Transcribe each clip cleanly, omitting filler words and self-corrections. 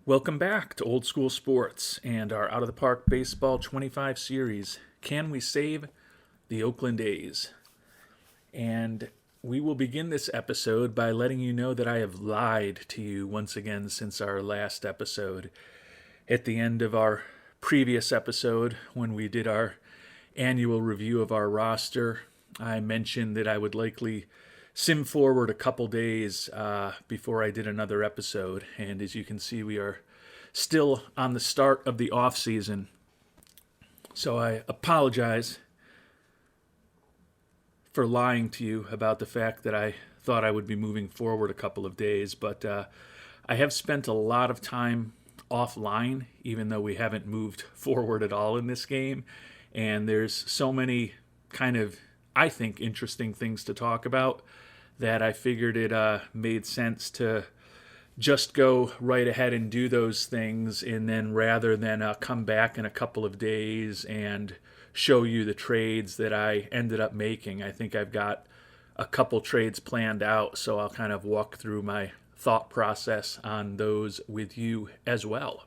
Welcome back to Old School Sports and our Out of the Park Baseball 25 series. Can we save the Oakland A's? And we will begin this episode by letting you know that I have lied to you once again since our last episode. At the end of our previous episode, when we did our annual review of our roster, I mentioned that I would likely sim forward a couple days before I did another episode. And as you can see, we are still on the start of the offseason. So I apologize for lying to you about the fact that I thought I would be moving forward a couple of days. But I have spent a lot of time offline, even though we haven't moved forward at all in this game. And there's so many kind of, I think, interesting things to talk about that I figured it made sense to just go right ahead and do those things, and then rather than come back in a couple of days and show you the trades that I ended up making. I think I've got a couple trades planned out, so I'll kind of walk through my thought process on those with you as well.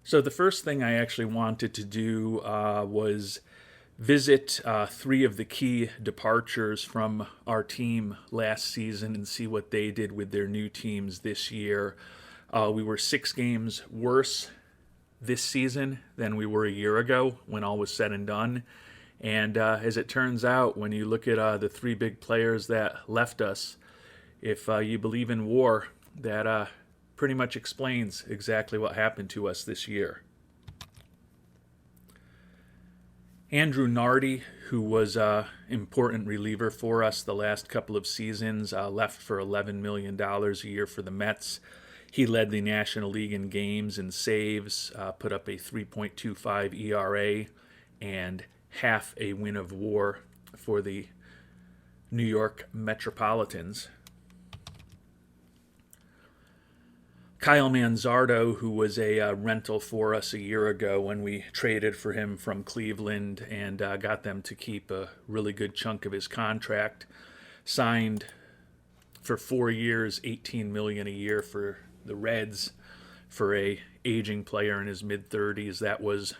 So the first thing I actually wanted to do was visit three of the key departures from our team last season and see what they did with their new teams this year. We were 6 games worse this season than we were a year ago when all was said and done. And as it turns out, when you look at the 3 big players that left us, if you believe in war, that pretty much explains exactly what happened to us this year. Andrew Nardi, who was an important reliever for us the last couple of seasons, left for $11 million a year for the Mets. He led the National League in games and saves, put up a 3.25 ERA and half a win of WAR for the New York Metropolitans. Kyle Manzardo, who was a rental for us a year ago when we traded for him from Cleveland and got them to keep a really good chunk of his contract, signed for 4 years, $18 million a year for the Reds for a aging player in his mid-30s. That was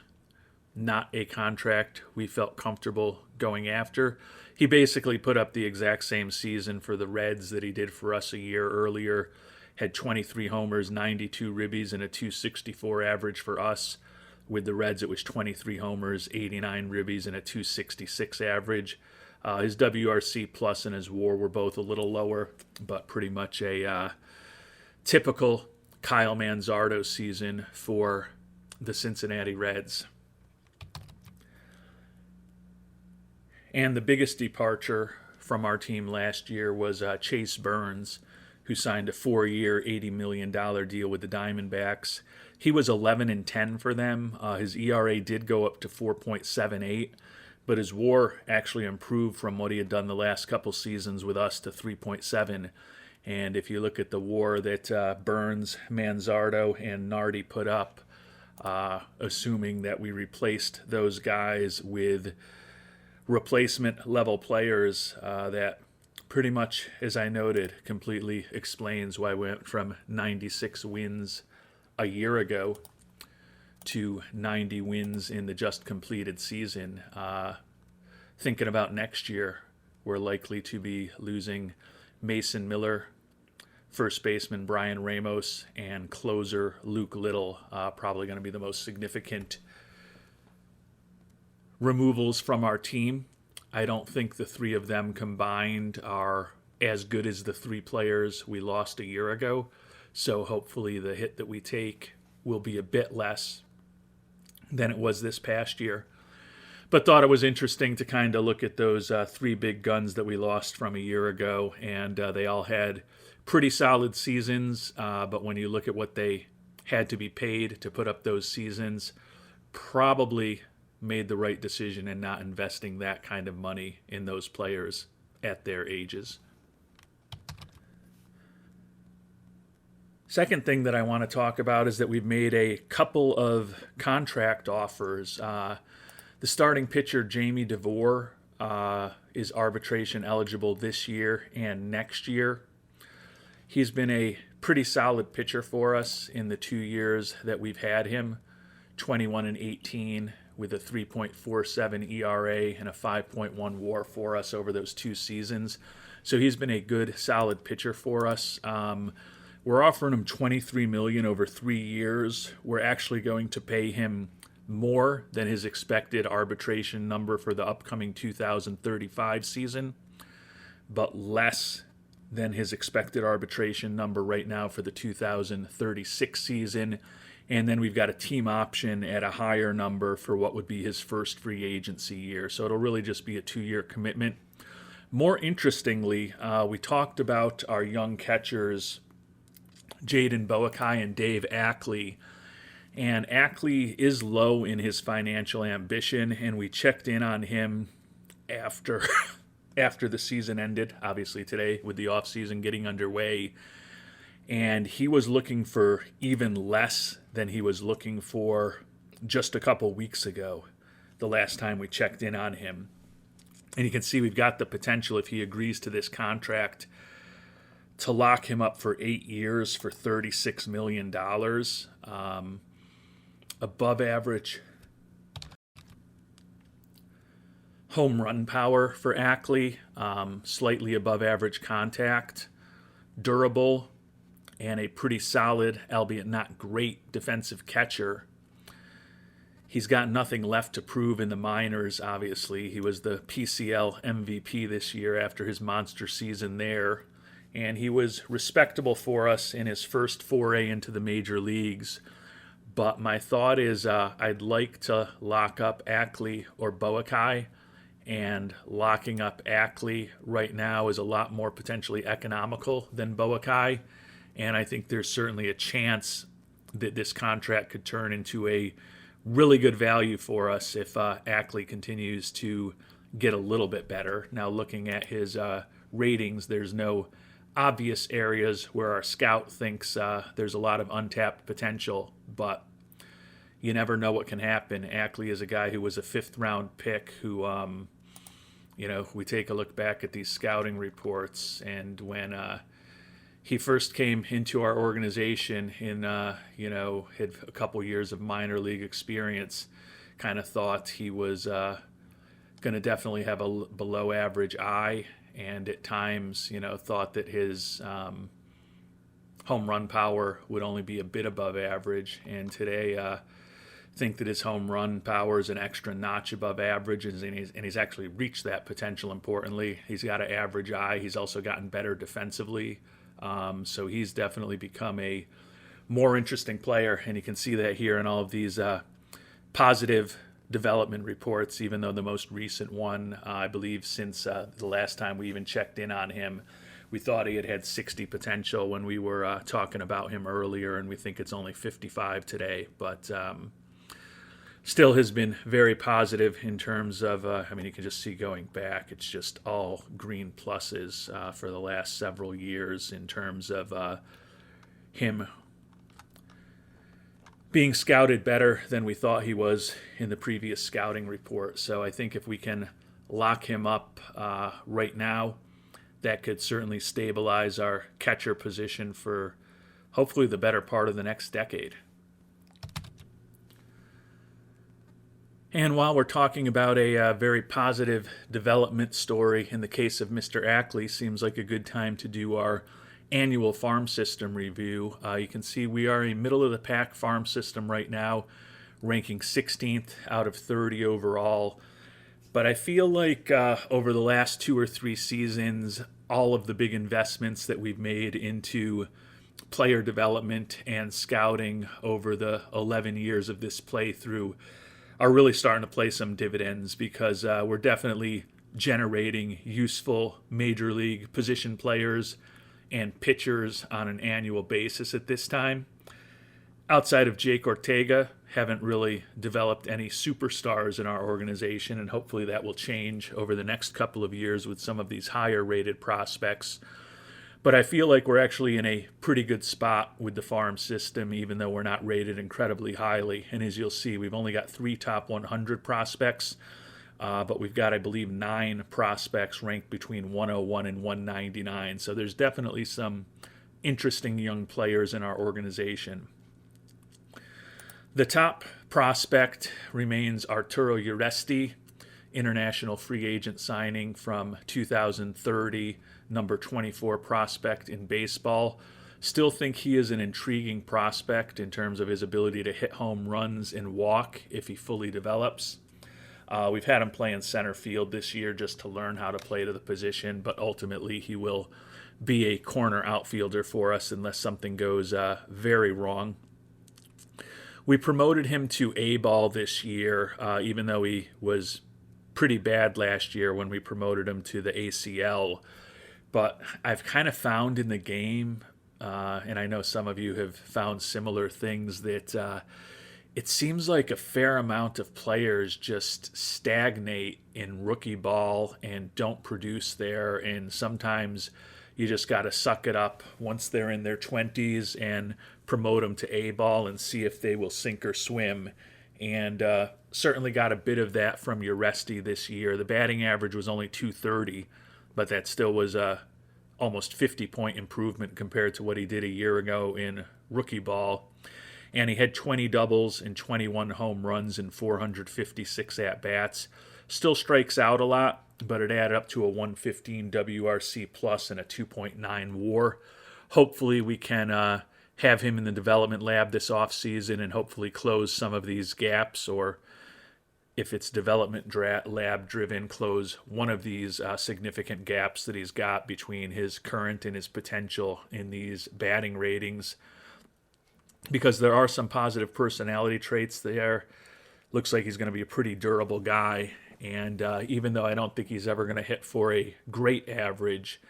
not a contract we felt comfortable going after. He basically put up the exact same season for the Reds that he did for us a year earlier. Had 23 homers, 92 ribbies, and a 264 average for us. With the Reds, it was 23 homers, 89 ribbies, and a 266 average. His WRC plus and his WAR were both a little lower, but pretty much a typical Kyle Manzardo season for the Cincinnati Reds. And the biggest departure from our team last year was Chase Burns, who signed a 4-year, $80 million deal with the Diamondbacks. He was 11-10 for them. His ERA did go up to 4.78, but his WAR actually improved from what he had done the last couple seasons with us to 3.7. And if you look at the WAR that Burns, Manzardo, and Nardi put up, assuming that we replaced those guys with replacement level players, that pretty much, as I noted, completely explains why we went from 96 wins a year ago to 90 wins in the just completed season. Thinking about next year, we're likely to be losing Mason Miller, first baseman Brian Ramos, and closer Luke Little. Probably going to be the most significant removals from our team. I don't think the 3 of them combined are as good as the 3 players we lost a year ago. So hopefully the hit that we take will be a bit less than it was this past year. But thought it was interesting to kind of look at those 3 big guns that we lost from a year ago. And they all had pretty solid seasons. But when you look at what they had to be paid to put up those seasons, probably made the right decision in not investing that kind of money in those players at their ages. Second thing that I want to talk about is that we've made a couple of contract offers. The starting pitcher, Jamie DeVore, is arbitration eligible this year and next year. He's been a pretty solid pitcher for us in the 2 years that we've had him, 21 and 18 with a 3.47 ERA and a 5.1 WAR for us over those 2 seasons. So he's been a good, solid pitcher for us. We're offering him $23 million over 3 years. We're actually going to pay him more than his expected arbitration number for the upcoming 2035 season, but less than his expected arbitration number right now for the 2036 season. And then we've got a team option at a higher number for what would be his first free agency year. So it'll really just be a 2-year commitment. More interestingly, we talked about our young catchers, Jaden Boakai and Dave Ackley. And Ackley is low in his financial ambition, and we checked in on him after the season ended, obviously today with the offseason getting underway. And he was looking for even less than he was looking for just a couple weeks ago, the last time we checked in on him. And you can see we've got the potential, if he agrees to this contract, to lock him up for 8 years for $36 million. Above average home run power for Ackley, slightly above average contact, durable, and a pretty solid, albeit not great, defensive catcher. He's got nothing left to prove in the minors, obviously. He was the PCL MVP this year after his monster season there, and he was respectable for us in his first foray into the major leagues. But my thought is I'd like to lock up Ackley or Boakai, and locking up Ackley right now is a lot more potentially economical than Boakai, and I think there's certainly a chance that this contract could turn into a really good value for us if Ackley continues to get a little bit better. Now, looking at his ratings, there's no obvious areas where our scout thinks there's a lot of untapped potential, but you never know what can happen. Ackley is a guy who was a 5th-round pick who, we take a look back at these scouting reports, and when he first came into our organization in, had a couple years of minor league experience, kind of thought he was going to definitely have a below average eye, and at times, thought that his home run power would only be a bit above average. And today, think that his home run power is an extra notch above average, and he's actually reached that potential. Importantly, he's got an average eye. He's also gotten better defensively. So he's definitely become a more interesting player, and you can see that here in all of these positive development reports, even though the most recent one, I believe since the last time we even checked in on him, we thought he had 60 potential when we were talking about him earlier, and we think it's only 55 today. But still has been very positive in terms of, you can just see going back, it's just all green pluses for the last several years in terms of him being scouted better than we thought he was in the previous scouting report. So I think if we can lock him up right now, that could certainly stabilize our catcher position for hopefully the better part of the next decade. And while we're talking about a very positive development story in the case of Mr. Ackley, seems like a good time to do our annual farm system review. You can see we are a middle-of-the-pack farm system right now, ranking 16th out of 30 overall. But I feel like over the last 2 or 3 seasons, all of the big investments that we've made into player development and scouting over the 11 years of this playthrough are really starting to play some dividends, because we're definitely generating useful major league position players and pitchers on an annual basis at this time. Outside of Jake Ortega, haven't really developed any superstars in our organization, and hopefully that will change over the next couple of years with some of these higher rated prospects. But I feel like we're actually in a pretty good spot with the farm system, even though we're not rated incredibly highly. And as you'll see, we've only got 3 top 100 prospects, but we've got, I believe, 9 prospects ranked between 101 and 199. So there's definitely some interesting young players in our organization. The top prospect remains Arturo Uresti, international free agent signing from 2030, number 24 prospect in baseball. Still think he is an intriguing prospect in terms of his ability to hit home runs and walk if he fully develops. We've had him play in center field this year just to learn how to play to the position, but ultimately he will be a corner outfielder for us unless something goes very wrong. We promoted him to A-ball this year, even though he was pretty bad last year when we promoted him to the ACL. But I've kind of found in the game, and I know some of you have found similar things, that it seems like a fair amount of players just stagnate in rookie ball and don't produce there. And sometimes you just got to suck it up once they're in their 20s and promote them to A-ball and see if they will sink or swim. And certainly got a bit of that from Uresti this year. The batting average was only 230, but that still was a almost 50-point improvement compared to what he did a year ago in rookie ball. And he had 20 doubles and 21 home runs and 456 at-bats. Still strikes out a lot, but it added up to a 115 WRC plus and a 2.9 WAR. Hopefully we can have him in the development lab this offseason and hopefully close some of these gaps, or if it's development lab driven, close one of these significant gaps that he's got between his current and his potential in these batting ratings. Because there are some positive personality traits there. Looks like he's going to be a pretty durable guy. And even though I don't think he's ever going to hit for a great average,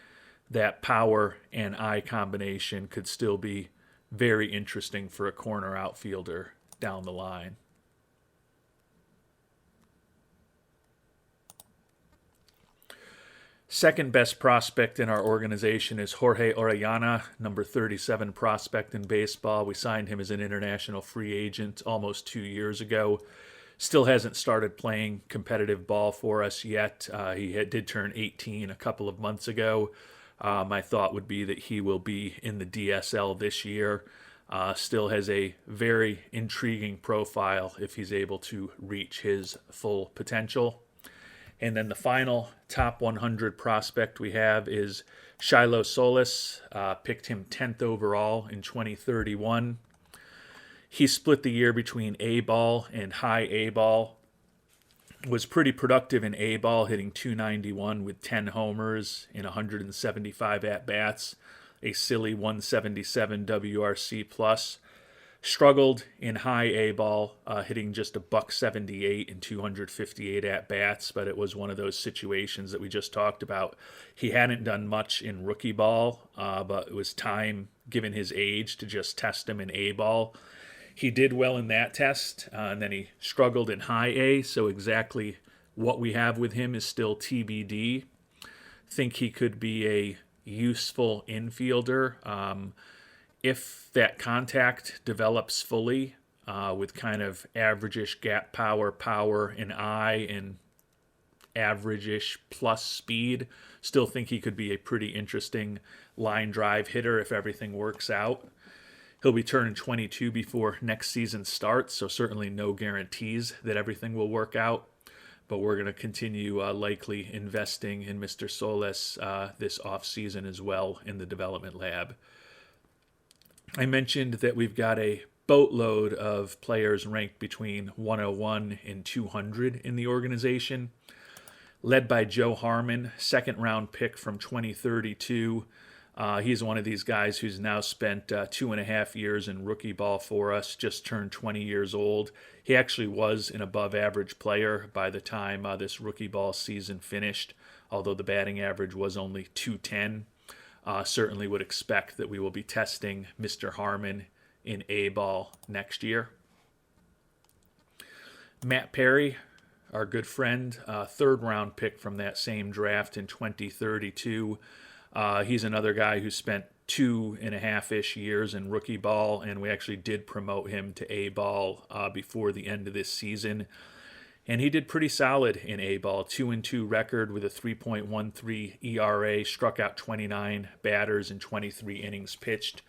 that power and eye combination could still be very interesting for a corner outfielder down the line. Second best prospect in our organization is Jorge Orellana, number 37 prospect in baseball. We signed him as an international free agent almost 2 years ago. Still hasn't started playing competitive ball for us yet. He did turn 18 a couple of months ago. My thought would be that he will be in the DSL this year. Still has a very intriguing profile if he's able to reach his full potential. And then the final top 100 prospect we have is Shiloh Solis. Picked him 10th overall in 2031. He split the year between A-ball and high A-ball. Was pretty productive in A-ball, hitting 291 with 10 homers in 175 at-bats, a silly 177 WRC plus. Struggled in high A-ball, hitting just a $178 and 258 at-bats, but it was one of those situations that we just talked about. He hadn't done much in rookie ball, but it was time, given his age, to just test him in A-ball. He did well in that test, and then he struggled in high A, so exactly what we have with him is still TBD. Think he could be a useful infielder. If that contact develops fully with kind of average-ish gap power, and eye, and average-ish plus speed, still think he could be a pretty interesting line drive hitter if everything works out. He'll be turning 22 before next season starts, so certainly no guarantees that everything will work out. But we're going to continue likely investing in Mr. Solis this offseason as well in the development lab. I mentioned that we've got a boatload of players ranked between 101 and 200 in the organization, led by Joe Harmon, second-round pick from 2032. He's one of these guys who's now spent 2.5 years in rookie ball for us, just turned 20 years old. He actually was an above-average player by the time this rookie ball season finished, although the batting average was only 210. Certainly would expect that we will be testing Mr. Harmon in A-ball next year. Matt Perry, our good friend, third-round pick from that same draft in 2032. He's another guy who spent 2.5-ish years in rookie ball, and we actually did promote him to A-ball before the end of this season. And he did pretty solid in A-ball, 2-2 record with a 3.13 ERA, struck out 29 batters in 23 innings pitched.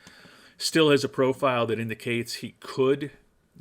Still has a profile that indicates he could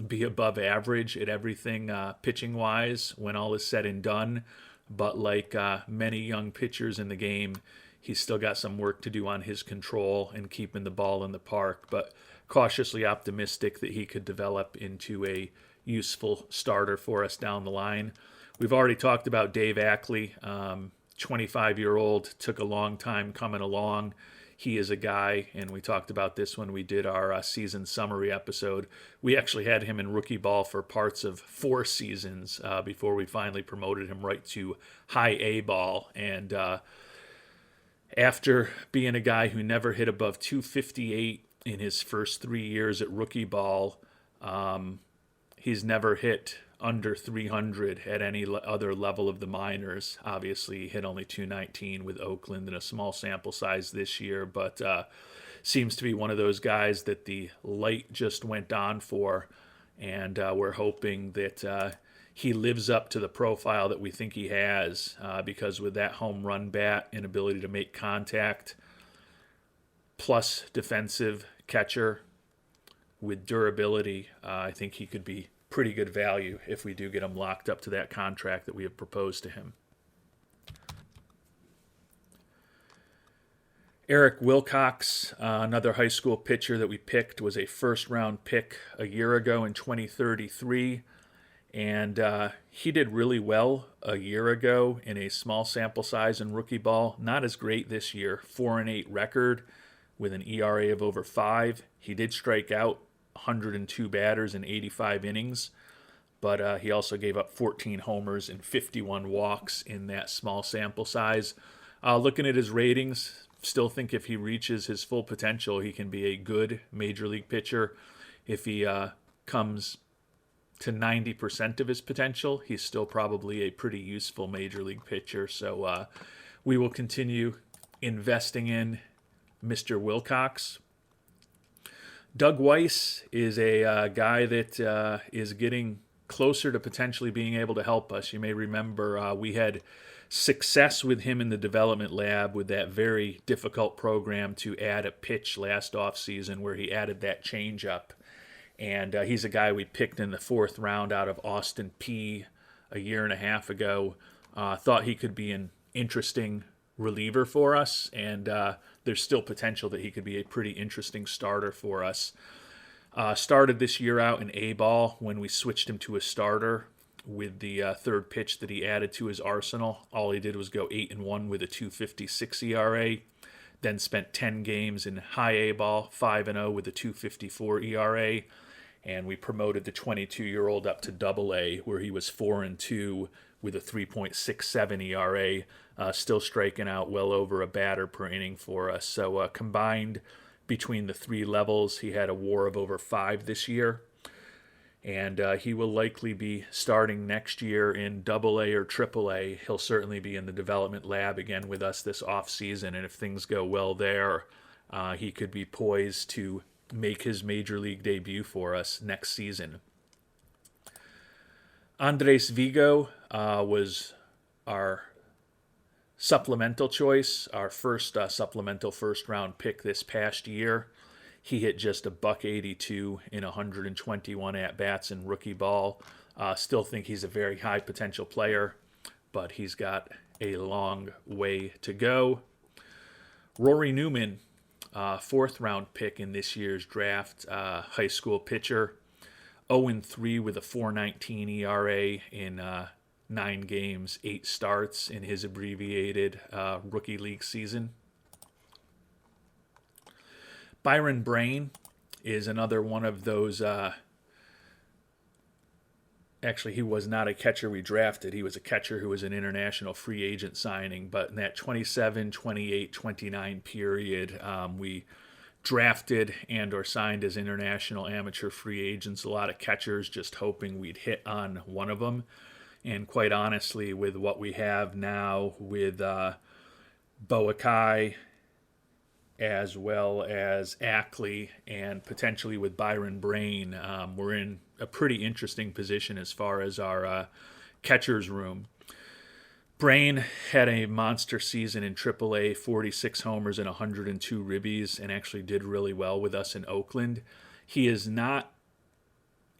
be above average at everything pitching-wise when all is said and done. But like many young pitchers in the game, he's still got some work to do on his control and keeping the ball in the park. But cautiously optimistic that he could develop into a useful starter for us down the line. We've already talked about Dave Ackley, 25-year-old, took a long time coming along. He is a guy, and we talked about this when we did our season summary episode. We actually had him in rookie ball for parts of 4 seasons before we finally promoted him right to high A ball. And after being a guy who never hit above 258 in his first 3 years at rookie ball, he's never hit under 300 at any other level of the minors. Obviously, he hit only 219 with Oakland in a small sample size this year, but seems to be one of those guys that the light just went on for, and we're hoping that he lives up to the profile that we think he has, because with that home run bat and ability to make contact, plus defensive catcher with durability, I think he could be pretty good value if we do get him locked up to that contract that we have proposed to him. Eric Wilcox, another high school pitcher that we picked, was a first-round pick a year ago in 2033, and he did really well a year ago in a small sample size in rookie ball. Not as great this year, 4-8 record with an ERA of over 5. He did strike out 102 batters in 85 innings, but he also gave up 14 homers and 51 walks in that small sample size. Looking at his ratings, still think if he reaches his full potential, he can be a good major league pitcher. If he comes to 90% of his potential, he's still probably a pretty useful major league pitcher. So we will continue investing in Mr. Wilcox. Doug Weiss is a guy that is getting closer to potentially being able to help us. You may remember we had success with him in the development lab with that very difficult program to add a pitch last offseason where he added that changeup. And he's a guy we picked in the 4th round out of Austin Peay a year and a half ago. Thought he could be an interesting reliever for us, and there's still potential that he could be a pretty interesting starter for us. Started this year out in A-ball when we switched him to a starter with the 3rd pitch that he added to his arsenal. All he did was go 8-1 with a 2.56 ERA, then spent 10 games in high A-ball, 5-0 with a 2.54 ERA, and we promoted the 22-year-old up to Double-A, where he was 4-2 with a 3.67 ERA, still striking out well over a batter per inning for us. So combined between the 3 levels, he had a WAR of over 5 this year. And he will likely be starting next year in Double-A or Triple-A. He'll certainly be in the development lab again with us this offseason, and if things go well there, he could be poised to make his major league debut for us next season. Andres Vigo was our supplemental choice, our first supplemental first-round pick this past year. He hit just a .182 in 121 at-bats in rookie ball. Still think he's a very high potential player, but he's got a long way to go. Rory Newman, 4th-round pick in this year's draft, high school pitcher. 0-3 with a 4.19 ERA in 9 games, 8 starts in his abbreviated rookie league season. Byron Brain is another one of those. Actually, he was not a catcher we drafted. He was a catcher who was an international free agent signing. But in that 27, 28, 29 period, we drafted and or signed as international amateur free agents a lot of catchers, just hoping we'd hit on one of them. And quite honestly, with what we have now with Boakai, as well as Ackley, and potentially with Byron Brain, we're in a pretty interesting position as far as our catcher's room. Brain had a monster season in AAA, 46 homers and 102 ribbies, and actually did really well with us in Oakland. He is not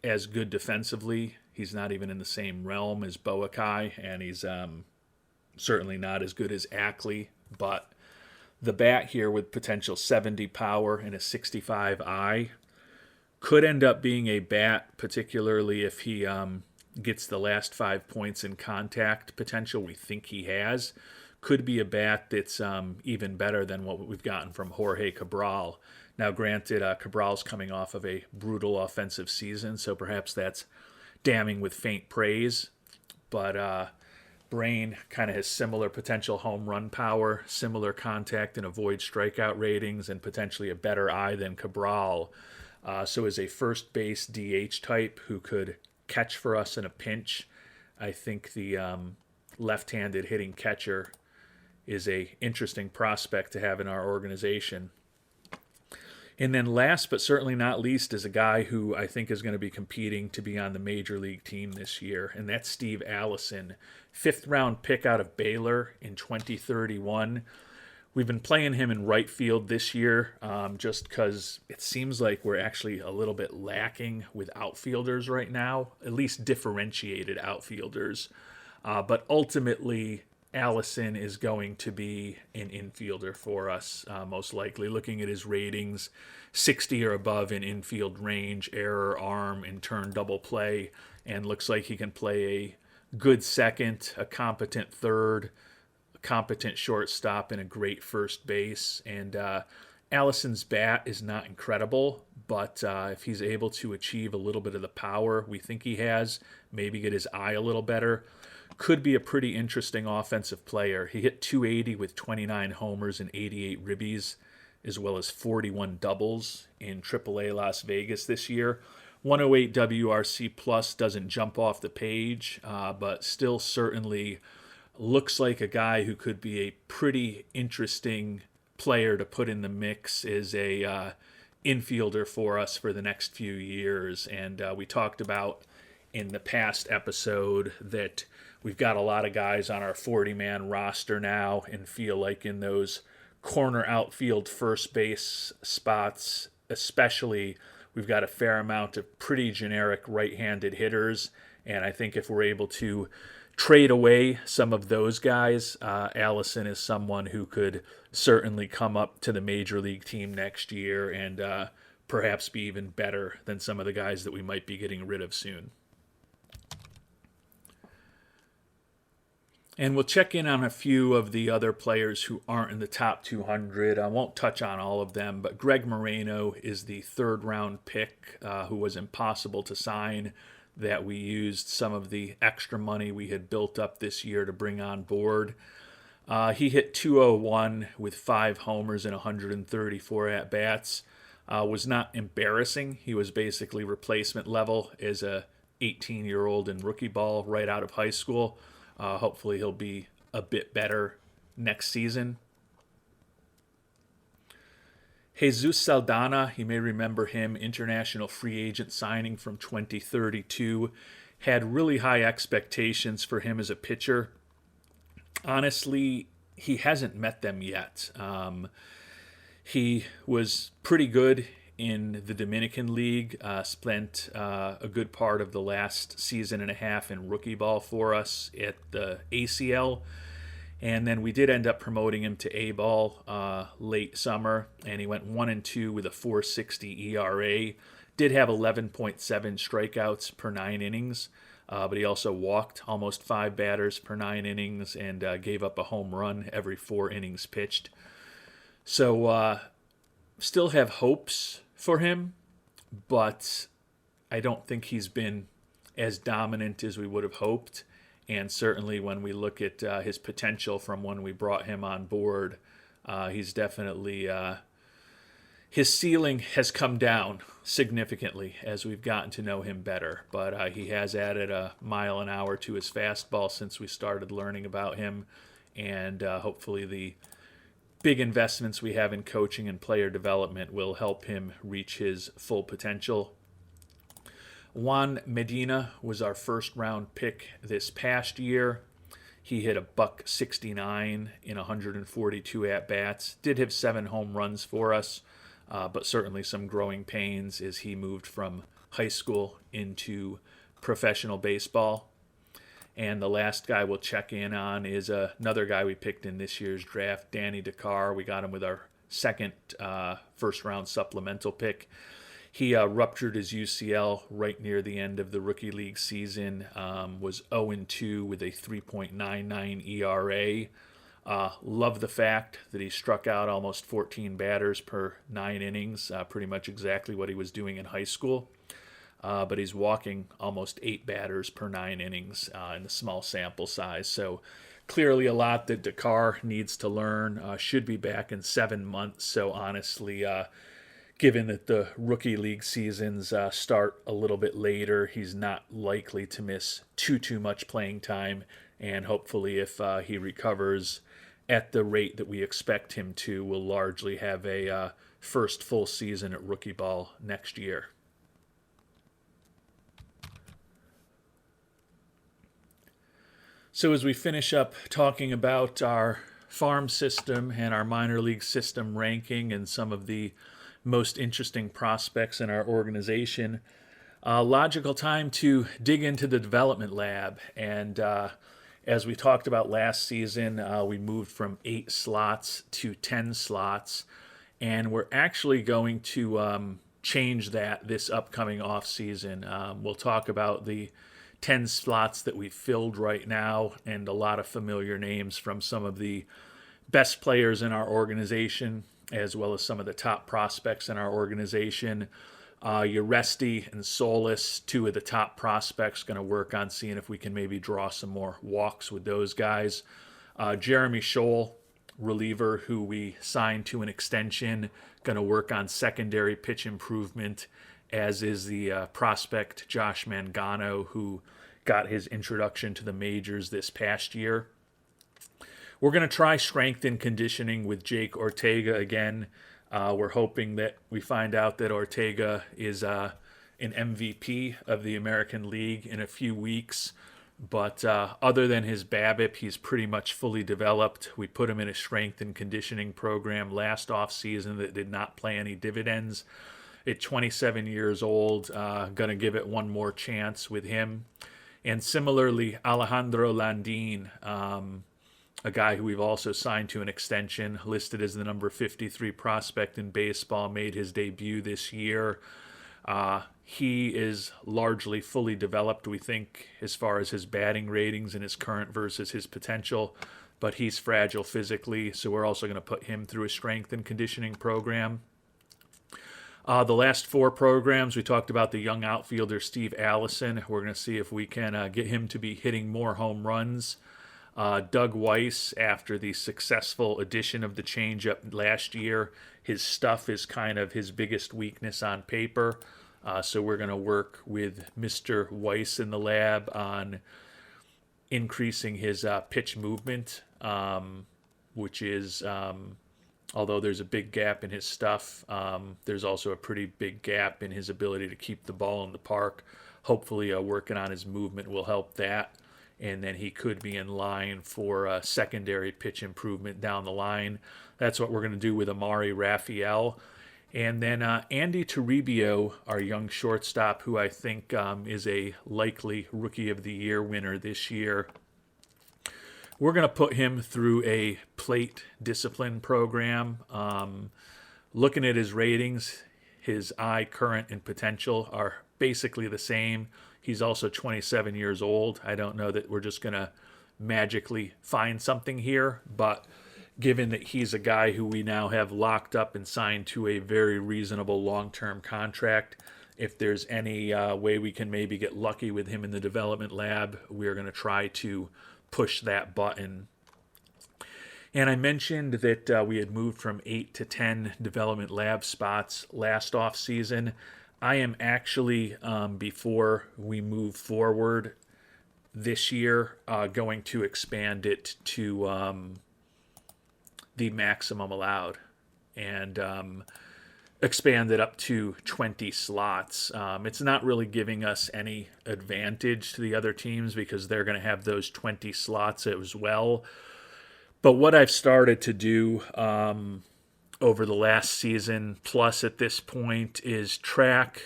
as good defensively. He's not even in the same realm as Boakai, and he's certainly not as good as Ackley. But the bat here with potential 70 power and a 65 eye could end up being a bat, particularly if he gets the last 5 points in contact potential we think he has. Could be a bat that's even better than what we've gotten from Jorge Cabral. Now, granted, Cabral's coming off of a brutal offensive season, so perhaps that's damning with faint praise. But Brain kind of has similar potential home run power, similar contact and avoid strikeout ratings, and potentially a better eye than Cabral. So as a first base DH type who could catch for us in a pinch, I think the left-handed hitting catcher is a interesting prospect to have in our organization. And then last but certainly not least is a guy who I think is going to be competing to be on the major league team this year, and that's Steve Allison, 5th-round pick out of Baylor in 2031. We've been playing him in right field this year just because it seems like we're actually a little bit lacking with outfielders right now, at least differentiated outfielders. But ultimately, Allison is going to be an infielder for us, most likely. Looking at his ratings, 60 or above in infield range, error, arm, and turn double play, and looks like he can play a good second, a competent third, a competent shortstop, and a great first base. And Allison's bat is not incredible, but if he's able to achieve a little bit of the power we think he has, maybe get his eye a little better, could be a pretty interesting offensive player. He hit 280 with 29 homers and 88 ribbies, as well as 41 doubles in AAA Las Vegas this year. 108 WRC plus doesn't jump off the page, but still certainly looks like a guy who could be a pretty interesting player to put in the mix as a infielder for us for the next few years. And we talked about in the past episode that we've got a lot of guys on our 40-man roster now and feel like in those corner outfield first base spots especially, we've got a fair amount of pretty generic right-handed hitters. And I think if we're able to trade away some of those guys, Allison is someone who could certainly come up to the major league team next year and perhaps be even better than some of the guys that we might be getting rid of soon. And we'll check in on a few of the other players who aren't in the top 200. I won't touch on all of them, but Greg Moreno is the 3rd-round pick who was impossible to sign, that we used some of the extra money we had built up this year to bring on board. He hit 201 with 5 homers and 134 at-bats. Was not embarrassing. He was basically replacement level as a 18-year-old in rookie ball right out of high school. Hopefully he'll be a bit better next season. Jesus Saldana, you may remember him, international free agent signing from 2032. Had really high expectations for him as a pitcher. Honestly, he hasn't met them yet. He was pretty good in the Dominican League, spent a good part of the last season and a half in rookie ball for us at the ACL. And then we did end up promoting him to A-ball late summer, and he went 1-2 with a 4.60 ERA. Did have 11.7 strikeouts per 9 innings, but he also walked almost 5 batters per 9 innings and gave up a home run every 4 innings pitched. So still have hopes for him, but I don't think he's been as dominant as we would have hoped. And certainly when we look at his potential from when we brought him on board, he's definitely, his ceiling has come down significantly as we've gotten to know him better. But he has added a mile an hour to his fastball since we started learning about him. And hopefully the big investments we have in coaching and player development will help him reach his full potential. Juan Medina was our first round pick this past year. He hit a buck 69 in 142 at bats. Did have 7 home runs for us, but certainly some growing pains as he moved from high school into professional baseball. And the last guy we'll check in on is another guy we picked in this year's draft, Danny Dakar. We got him with our second first round supplemental pick. He ruptured his UCL right near the end of the rookie league season, was 0-2 with a 3.99 ERA. Love the fact that he struck out almost 14 batters per 9 innings, pretty much exactly what he was doing in high school. But he's walking almost 8 batters per 9 innings in the small sample size. So clearly a lot that Dakar needs to learn. Should be back in 7 months. So honestly, given that the rookie league seasons start a little bit later, he's not likely to miss too much playing time. And hopefully if he recovers at the rate that we expect him to, we'll largely have a first full season at rookie ball next year. So as we finish up talking about our farm system and our minor league system ranking and some of the most interesting prospects in our organization, logical time to dig into the development lab. And as we talked about last season, we moved from 8 slots to 10 slots, and we're actually going to change that this upcoming offseason. We'll talk about the 10 slots that we've filled right now and a lot of familiar names from some of the best players in our organization, as well as some of the top prospects in our organization. Uresti and Solis, 2 of the top prospects, going to work on seeing if we can maybe draw some more walks with those guys. Jeremy Scholl, reliever who we signed to an extension, going to work on secondary pitch improvement, as is the prospect Josh Mangano, who got his introduction to the majors this past year. We're going to try strength and conditioning with Jake Ortega again. We're hoping that we find out that Ortega is an MVP of the American League in a few weeks. But other than his BABIP, he's pretty much fully developed. We put him in a strength and conditioning program last offseason that did not pay any dividends. At 27 years old, going to give it one more chance with him. And similarly, Alejandro Landin, a guy who we've also signed to an extension, listed as the number 53 prospect in baseball, made his debut this year. He is largely fully developed, we think, as far as his batting ratings and his current versus his potential, but he's fragile physically, so we're also going to put him through a strength and conditioning program. The last 4 programs, we talked about the young outfielder Steve Allison. We're going to see if we can get him to be hitting more home runs. Doug Weiss, after the successful addition of the changeup last year, his stuff is kind of his biggest weakness on paper. So we're going to work with Mr. Weiss in the lab on increasing his pitch movement, which is... although there's a big gap in his stuff, there's also a pretty big gap in his ability to keep the ball in the park. Hopefully working on his movement will help that. And then he could be in line for secondary pitch improvement down the line. That's what we're going to do with Amari Raphael. And then Andy Toribio, our young shortstop, who I think is a likely Rookie of the Year winner this year. We're going to put him through a plate discipline program. Looking at his ratings, his eye, current, and potential are basically the same. He's also 27 years old. I don't know that we're just going to magically find something here, but given that he's a guy who we now have locked up and signed to a very reasonable long-term contract, if there's any way we can maybe get lucky with him in the development lab, we're going to try to push that button. And I mentioned that we had moved from 8 to 10 development lab spots last off season. I am actually, before we move forward this year, going to expand it to the maximum allowed. And expanded up to 20 slots. It's not really giving us any advantage to the other teams because they're going to have those 20 slots as well. But what I've started to do over the last season, plus at this point, is track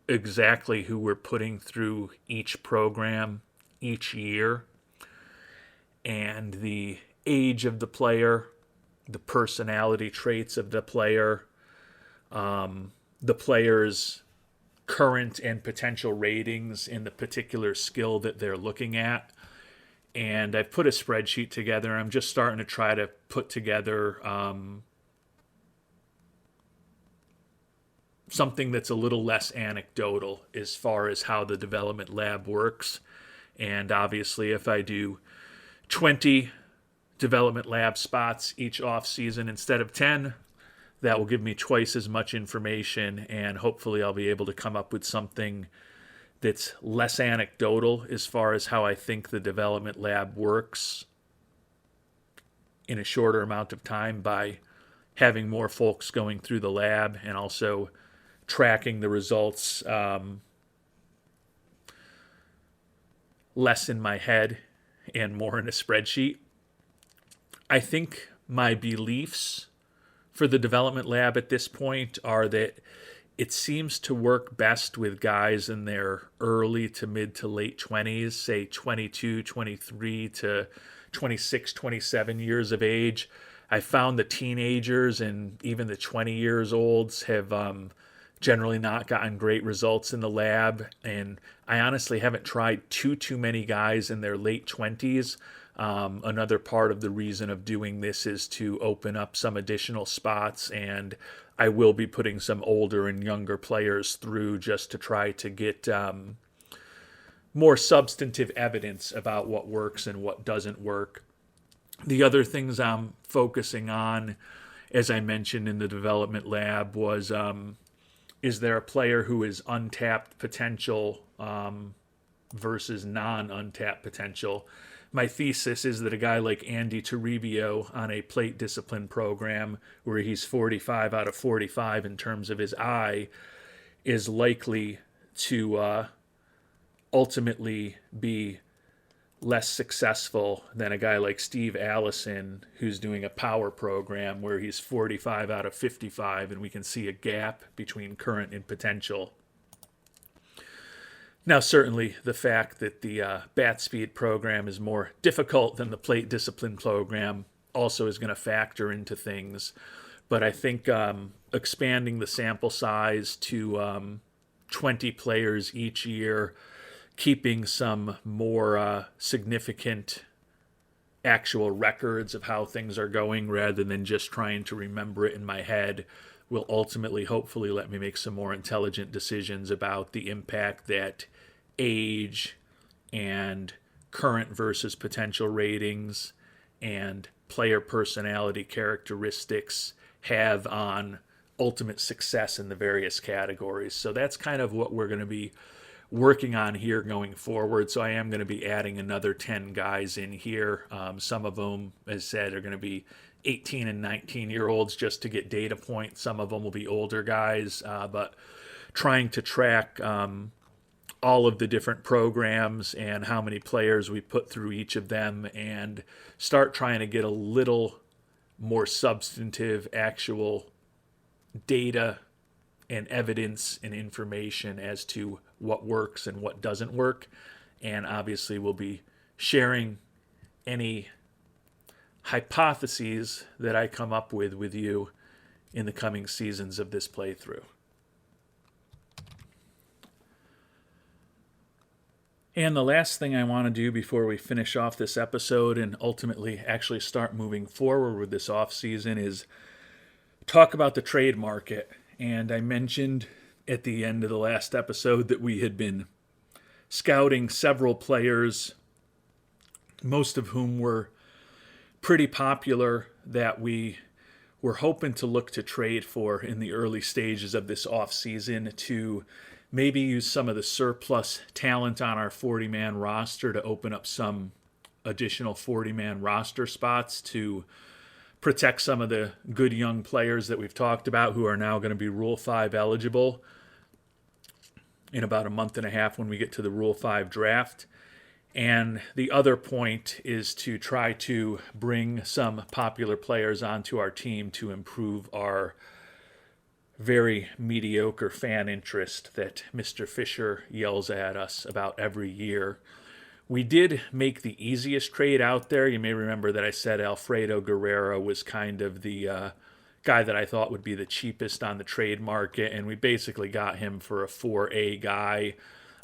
exactly who we're putting through each program each year and the age of the player, the personality traits of the player, the player's current and potential ratings in the particular skill that they're looking at. And I've put a spreadsheet together. I'm just starting to try to put together something that's a little less anecdotal as far as how the development lab works. And obviously, if I do 20 development lab spots each off season instead of 10, that will give me twice as much information, and hopefully I'll be able to come up with something that's less anecdotal as far as how I think the development lab works in a shorter amount of time by having more folks going through the lab and also tracking the results less in my head and more in a spreadsheet. I think my beliefs for the development lab at this point are that it seems to work best with guys in their early to mid to late 20s, say 22, 23 to 26, 27 years of age. I found the teenagers and even the 20 years olds have generally not gotten great results in the lab. And I honestly haven't tried too many guys in their late 20s. Another part of the reason of doing this is to open up some additional spots, and I will be putting some older and younger players through just to try to get more substantive evidence about what works and what doesn't work. The other things I'm focusing on, as I mentioned in the development lab, was is there a player who is untapped potential versus non-untapped potential? My thesis is that a guy like Andy Toribio on a plate discipline program where he's 45 out of 45 in terms of his eye is likely to ultimately be less successful than a guy like Steve Allison who's doing a power program where he's 45 out of 55 and we can see a gap between current and potential. Now, certainly the fact that the bat speed program is more difficult than the plate discipline program also is going to factor into things. But I think expanding the sample size to 20 players each year, keeping some more significant actual records of how things are going rather than just trying to remember it in my head, will ultimately, hopefully, let me make some more intelligent decisions about the impact that age and current versus potential ratings and player personality characteristics have on ultimate success in the various categories. So that's kind of what we're going to be working on here going forward. So I am going to be adding another 10 guys in here. Some of them, as said, are going to be 18 and 19-year-olds just to get data points. Some of them will be older guys, but trying to track all of the different programs and how many players we put through each of them and start trying to get a little more substantive actual data and evidence and information as to what works and what doesn't work. And obviously we'll be sharing any hypotheses that I come up with you in the coming seasons of this playthrough. And the last thing I want to do before we finish off this episode and ultimately actually start moving forward with this offseason is talk about the trade market. And I mentioned at the end of the last episode that we had been scouting several players, most of whom were pretty popular, that we were hoping to look to trade for in the early stages of this offseason to maybe use some of the surplus talent on our 40-man roster to open up some additional 40-man roster spots to protect some of the good young players that we've talked about who are now going to be Rule 5 eligible in about a month and a half when we get to the Rule 5 draft. And the other point is to try to bring some popular players onto our team to improve our very mediocre fan interest that Mr. Fisher yells at us about every year. We did make the easiest trade out there. You may remember that I said Alfredo Guerrero was kind of the guy that I thought would be the cheapest on the trade market, and we basically got him for a 4A guy.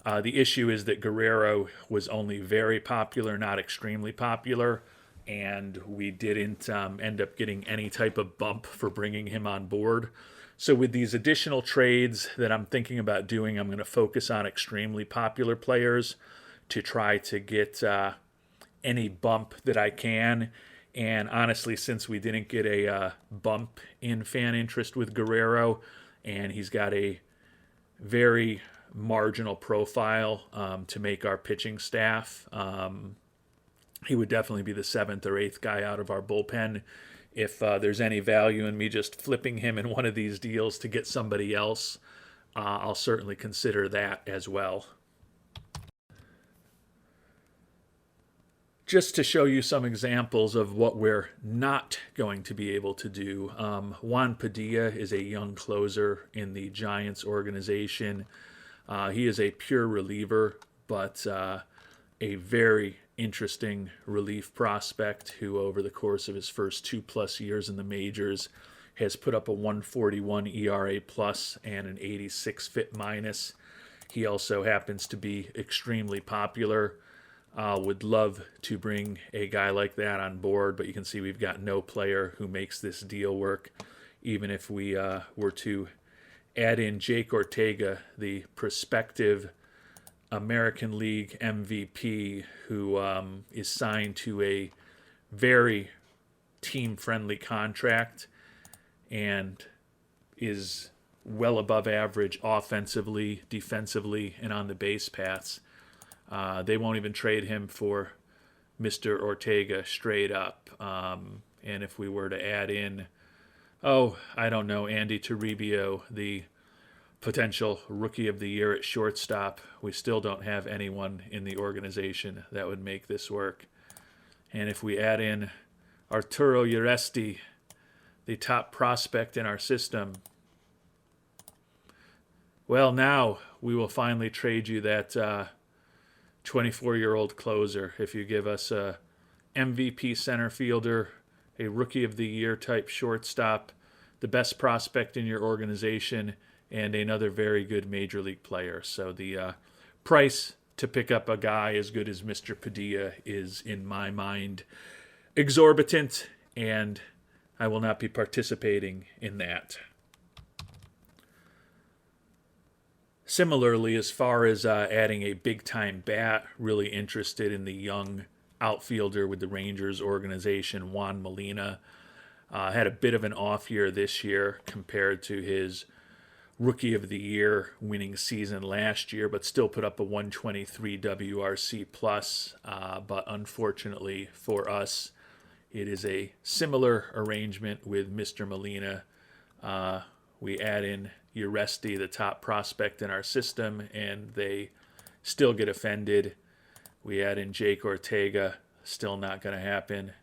The issue is that Guerrero was only very popular, not extremely popular, and we didn't end up getting any type of bump for bringing him on board. So with these additional trades that I'm thinking about doing, I'm going to focus on extremely popular players to try to get any bump that I can. And honestly, since we didn't get a bump in fan interest with Guerrero, and he's got a very marginal profile to make our pitching staff, he would definitely be the 7th or 8th guy out of our bullpen. If there's any value in me just flipping him in one of these deals to get somebody else, I'll certainly consider that as well. Just to show you some examples of what we're not going to be able to do, Juan Padilla is a young closer in the Giants organization. He is a pure reliever, but a very interesting relief prospect who over the course of his first 2+ years in the majors has put up a 141 ERA plus and an 86 FIP minus. He also happens to be extremely popular. Would love to bring a guy like that on board, but you can see we've got no player who makes this deal work. Even if we were to add in Jake Ortega, the prospective American League MVP, who is signed to a very team-friendly contract and is well above average offensively, defensively, and on the base paths. They won't even trade him for Mr. Ortega straight up. And if we were to add in, Andy Toribio, the potential rookie of the year at shortstop, we still don't have anyone in the organization that would make this work. And if we add in Arturo Uresti, the top prospect in our system, well, now we will finally trade you that 24-year-old closer. If you give us a MVP center fielder, a rookie of the year type shortstop, the best prospect in your organization, and another very good major league player. So the price to pick up a guy as good as Mr. Padilla is, in my mind, exorbitant, and I will not be participating in that. Similarly, as far as adding a big-time bat, really interested in the young outfielder with the Rangers organization, Juan Molina. Had a bit of an off year this year compared to his Rookie of the Year winning season last year, but still put up a 123 WRC plus. But unfortunately for us, it is a similar arrangement with Mr. Molina. We add in Uresti, the top prospect in our system, and they still get offended. We add in Jake Ortega, still not going to happen.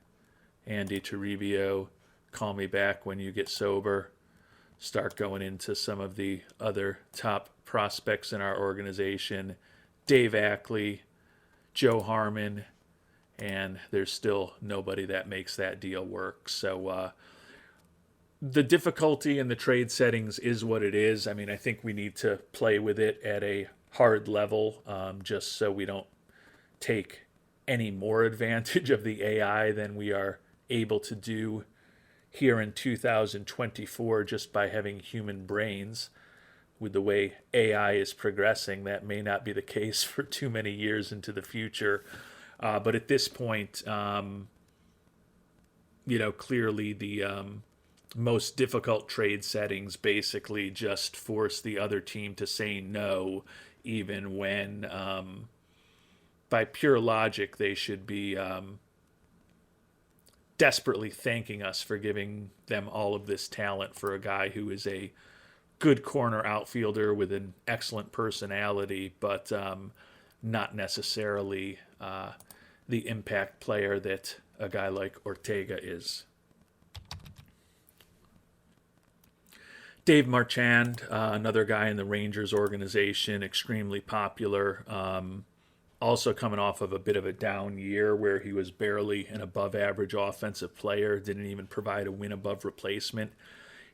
Andy Toribio, call me back when you get sober. Start going into some of the other top prospects in our organization. Dave Ackley, Joe Harmon, and there's still nobody that makes that deal work. So the difficulty in the trade settings is what it is. I mean, I think we need to play with it at a hard level just so we don't take any more advantage of the AI than we are able to do here in 2024 just by having human brains. With the way AI is progressing, that may not be the case for too many years into the future. But at this point, clearly the most difficult trade settings basically just force the other team to say no, even when by pure logic they should be desperately thanking us for giving them all of this talent for a guy who is a good corner outfielder with an excellent personality, but not necessarily the impact player that a guy like Ortega is. Dave Marchand, another guy in the Rangers organization, extremely popular. Also coming off of a bit of a down year where he was barely an above average offensive player, didn't even provide a win above replacement.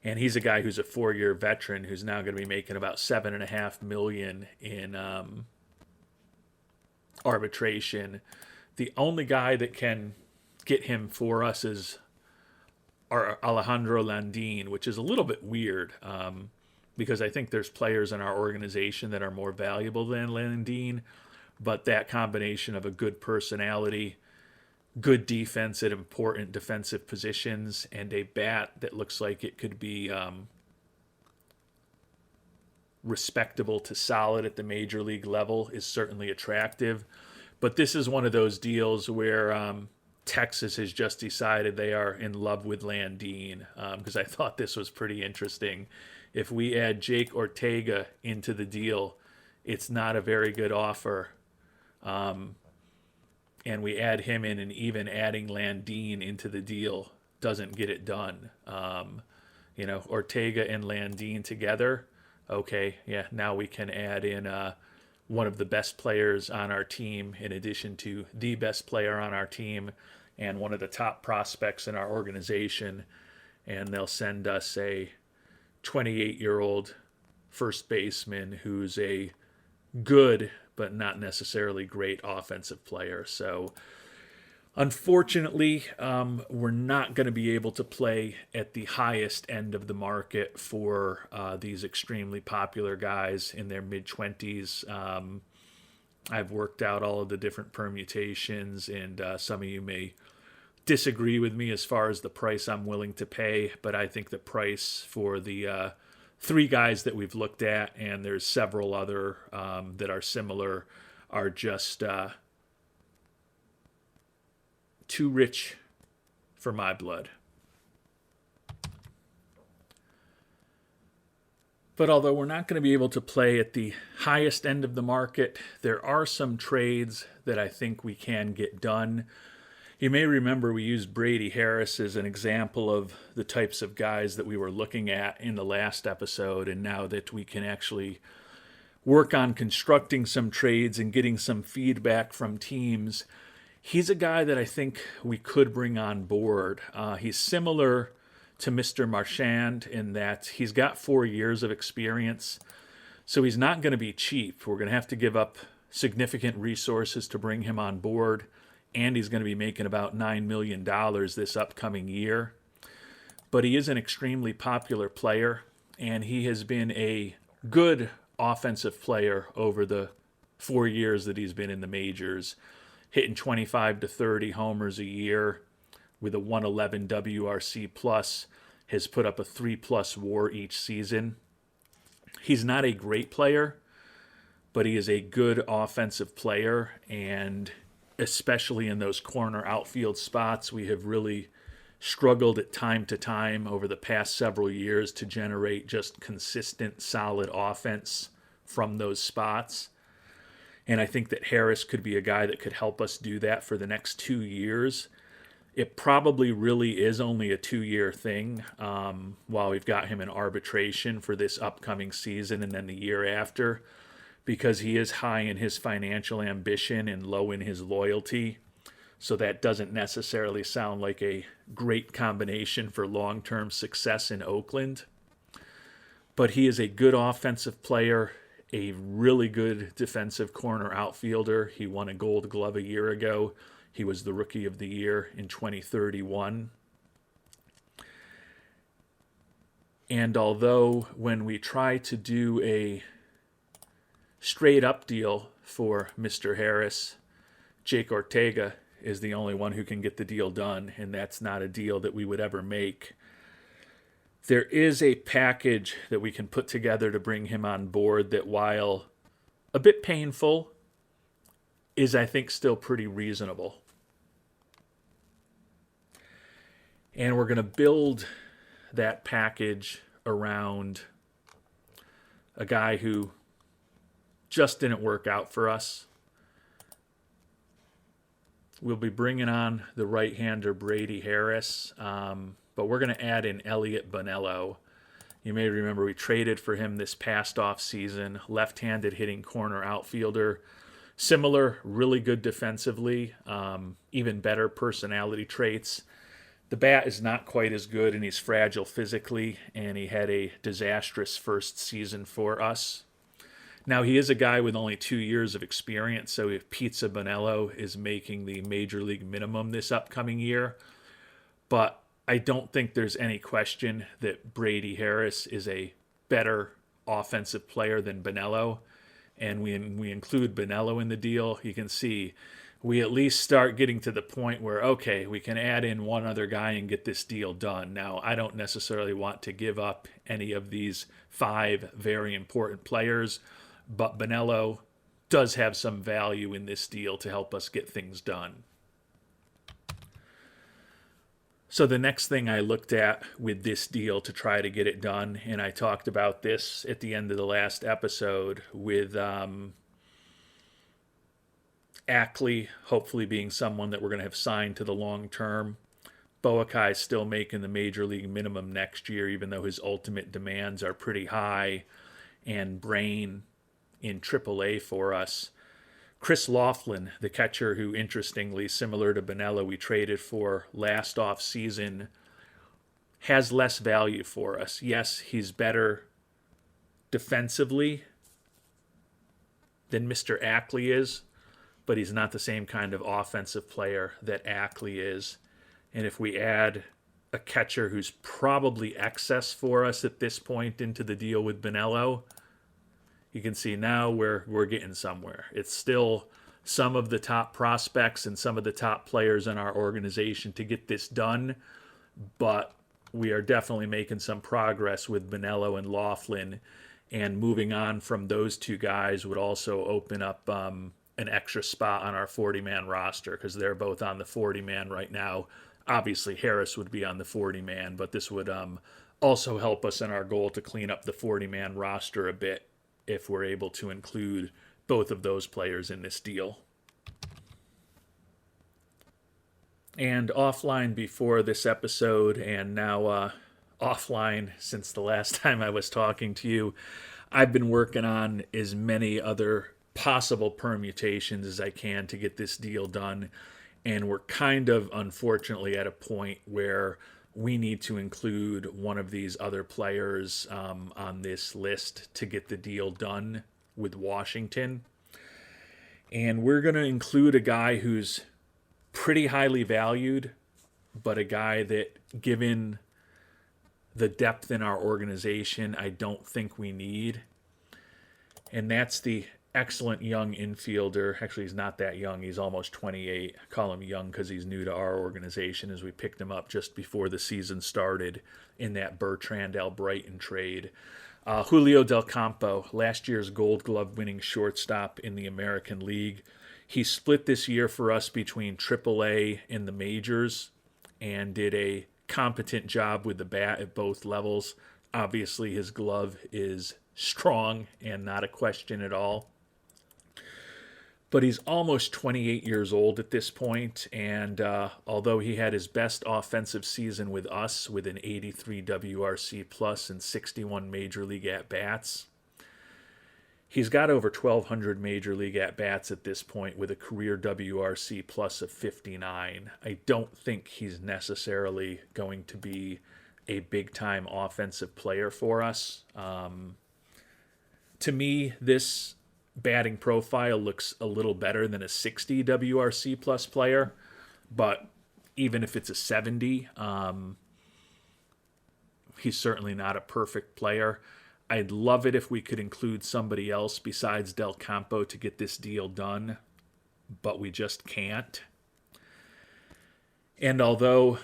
And he's a guy who's a 4-year veteran who's now going to be making about $7.5 million in arbitration. The only guy that can get him for us is Alejandro Landin, which is a little bit weird because I think there's players in our organization that are more valuable than Landin, but that combination of a good personality, good defense at important defensive positions, and a bat that looks like it could be respectable to solid at the major league level is certainly attractive. But this is one of those deals where Texas has just decided they are in love with Landin, because I thought this was pretty interesting. If we add Jake Ortega into the deal, it's not a very good offer. And we add him in, and even adding Landin into the deal doesn't get it done. Ortega and Landin together, okay, yeah, now we can add in one of the best players on our team in addition to the best player on our team and one of the top prospects in our organization, and they'll send us a 28-year-old first baseman who's a good but not necessarily great offensive player. So unfortunately, we're not going to be able to play at the highest end of the market for these extremely popular guys in their mid-20s. I've worked out all of the different permutations, and some of you may disagree with me as far as the price I'm willing to pay, but I think the price for the 3 guys that we've looked at, and there's several other that are similar, are just too rich for my blood. But although we're not going to be able to play at the highest end of the market, there are some trades that I think we can get done. You may remember we used Brady Harris as an example of the types of guys that we were looking at in the last episode, and now that we can actually work on constructing some trades and getting some feedback from teams, he's a guy that I think we could bring on board. He's similar to Mr. Marchand in that he's got 4 years of experience, so he's not going to be cheap. We're going to have to give up significant resources to bring him on board, and he's going to be making about $9 million this upcoming year. But he is an extremely popular player, and he has been a good offensive player over the 4 years that he's been in the majors, hitting 25 to 30 homers a year with a 111 WRC+, has put up a 3+ WAR each season. He's not a great player, but he is a good offensive player, and especially in those corner outfield spots, we have really struggled at time to time over the past several years to generate just consistent, solid offense from those spots. And I think that Harris could be a guy that could help us do that for the next 2 years. It probably really is only a 2-year thing while we've got him in arbitration for this upcoming season and then the year after, because he is high in his financial ambition and low in his loyalty. So that doesn't necessarily sound like a great combination for long-term success in Oakland. But he is a good offensive player, a really good defensive corner outfielder. He won a Gold Glove a year ago. He was the Rookie of the Year in 2031. And although when we try to do a straight-up deal for Mr. Harris, Jake Ortega is the only one who can get the deal done, and that's not a deal that we would ever make. There is a package that we can put together to bring him on board that, while a bit painful, is, I think, still pretty reasonable. And we're going to build that package around a guy who just didn't work out for us. We'll be bringing on the right-hander Brady Harris, but we're going to add in Elliot Bonello. You may remember we traded for him this past offseason, left-handed hitting corner outfielder. Similar, really good defensively, even better personality traits. The bat is not quite as good, and he's fragile physically, and he had a disastrous first season for us. Now, he is a guy with only 2 years of experience, so if Pizza Bonello is making the major league minimum this upcoming year, but I don't think there's any question that Brady Harris is a better offensive player than Bonello, and we include Bonello in the deal. You can see we at least start getting to the point where, okay, we can add in one other guy and get this deal done. Now, I don't necessarily want to give up any of these 5 very important players, but Bonello does have some value in this deal to help us get things done. So the next thing I looked at with this deal to try to get it done, and I talked about this at the end of the last episode with Ackley hopefully being someone that we're going to have signed to the long term. Boakai is still making the major league minimum next year, even though his ultimate demands are pretty high, and Brain in AAA for us. Chris Laughlin, the catcher who, interestingly, similar to Bonello, we traded for last offseason, has less value for us. Yes, he's better defensively than Mr. Ackley is, but he's not the same kind of offensive player that Ackley is. And if we add a catcher who's probably excess for us at this point into the deal with Bonello, you can see now we're getting somewhere. It's still some of the top prospects and some of the top players in our organization to get this done, but we are definitely making some progress with Bonello and Laughlin, and moving on from those 2 guys would also open up an extra spot on our 40-man roster, because they're both on the 40-man right now. Obviously, Harris would be on the 40-man, but this would also help us in our goal to clean up the 40-man roster a bit if we're able to include both of those players in this deal. And offline before this episode, and now offline since the last time I was talking to you, I've been working on as many other possible permutations as I can to get this deal done. And we're kind of, unfortunately, at a point where we need to include one of these other players on this list to get the deal done with Washington. And we're going to include a guy who's pretty highly valued, but a guy that, given the depth in our organization, I don't think we need. And that's the excellent young infielder. Actually, he's not that young. He's almost 28. I call him young because he's new to our organization, as we picked him up just before the season started in that Bertrand Albrighton trade. Julio Del Campo, last year's Gold Glove winning shortstop in the American League. He split this year for us between AAA and the majors and did a competent job with the bat at both levels. Obviously, his glove is strong and not a question at all. But he's almost 28 years old at this point, and although he had his best offensive season with us with an 83 WRC plus and 61 major league at-bats, he's got over 1,200 major league at-bats at this point with a career WRC plus of 59. I don't think he's necessarily going to be a big-time offensive player for us. To me, this batting profile looks a little better than a 60 WRC plus player, but even if it's a 70, he's certainly not a perfect player. I'd love it if we could include somebody else besides Del Campo to get this deal done, but we just can't. And although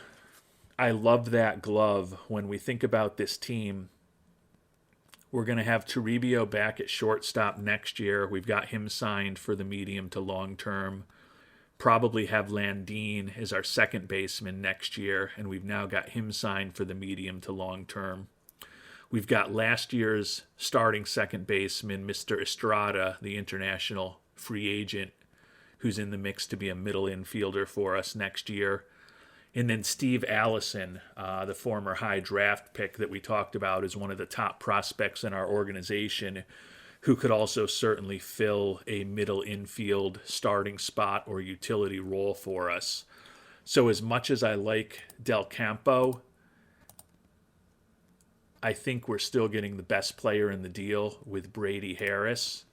I love that glove, when we think about this team, we're going to have Toribio back at shortstop next year. We've got him signed for the medium to long term. Probably have Landine as our second baseman next year, and we've now got him signed for the medium to long term. We've got last year's starting second baseman, Mr. Estrada, the international free agent, who's in the mix to be a middle infielder for us next year. And then Steve Allison, the former high draft pick that we talked about, is one of the top prospects in our organization, who could also certainly fill a middle infield starting spot or utility role for us. So as much as I like Del Campo, I think we're still getting the best player in the deal with Brady Harris,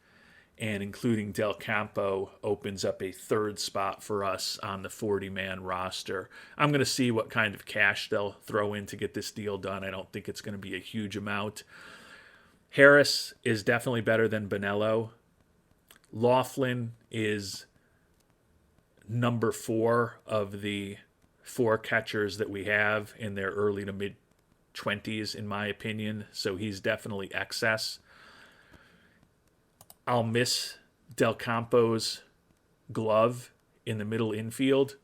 and including Del Campo opens up a third spot for us on the 40-man roster. I'm going to see what kind of cash they'll throw in to get this deal done. I don't think it's going to be a huge amount. Harris is definitely better than Bonello. Laughlin is number 4 of the 4 catchers that we have in their early to mid 20s, in my opinion, so he's definitely excess. I'll miss Del Campo's glove in the middle infield.